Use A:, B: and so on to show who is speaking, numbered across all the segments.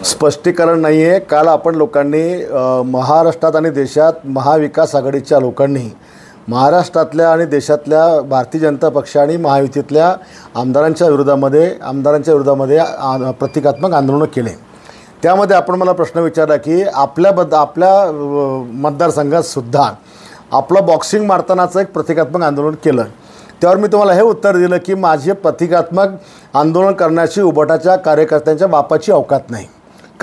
A: स्पष्टीकरण नाही आहे. काल आपण लोकांनी महाराष्ट्रात आणि देशात महाविकास आघाडीच्या लोकांनी महाराष्ट्रातल्या आणि देशातल्या भारतीय जनता पक्ष आणि महायुतीतल्या आमदारांच्या विरोधामध्ये प्रतिकात्मक आंदोलनं केले. त्यामध्ये आपण मला प्रश्न विचारला की आपल्या मतदारसंघात सुद्धा आपलं बॉक्सिंग मारतानाचं एक प्रतिकात्मक आंदोलन केलं. त्यावर मी तुम्हाला हे उत्तर दिलं की माझे प्रतिकात्मक आंदोलन करण्याची उबाटाच्या कार्यकर्त्यांच्या बापाची अवकात नाही.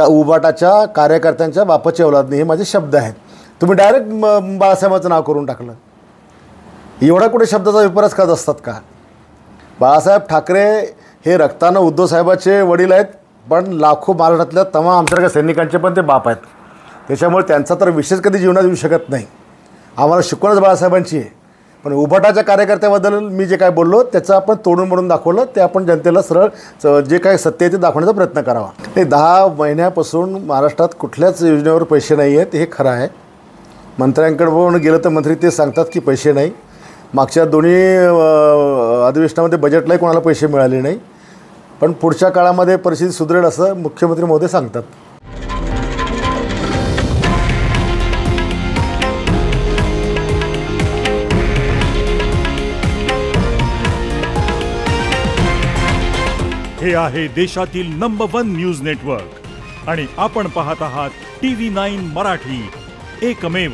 A: उबाटाच्या कार्यकर्त्यांच्या बापाची औलाद नाही, हे माझे शब्द आहेत. तुम्ही डायरेक्ट बाळासाहेबांचं नाव करून टाकलं. एवढा कुठे शब्दाचा विपर्यास करत असतात का? बाळासाहेब ठाकरे हे रक्तानं उद्धव साहेबाचे वडील आहेत, पण लाखो महाराष्ट्रातल्या तमाम आमच्यासारख्या सैनिकांचे पण ते बाप आहेत. त्याच्यामुळे त्यांचा तर विशेष कधी जीवनात येऊ शकत नाही. आम्हाला शिकवणच बाळासाहेबांची आहे. पण उबाटाच्या कार्यकर्त्याबद्दल मी जे काय बोललो त्याचं आपण तोडून मोडून दाखवलं. ते आपण जनतेला सरळ जे काय सत्य आहे ते दाखवण्याचा प्रयत्न करावा. हे 10 महिन्यापासून महाराष्ट्रात कुठल्याच योजनेवर पैसे नाही आहेत, हे खरं आहे. मंत्र्यांकडे पण गेलं तर मंत्री ते सांगतात की पैसे नाही. मागच्या दोन्ही अधिवेशनामध्ये बजेटलाही कोणाला पैसे मिळाले नाही. पण पुढच्या काळामध्ये परिस्थिती सुधारेल असं मुख्यमंत्री महोदय सांगतात.
B: हे आहे देशातील नंबर 1 न्यूज नेटवर्क आणि आपण पाहत आहात TV9 मराठी, एकमेव.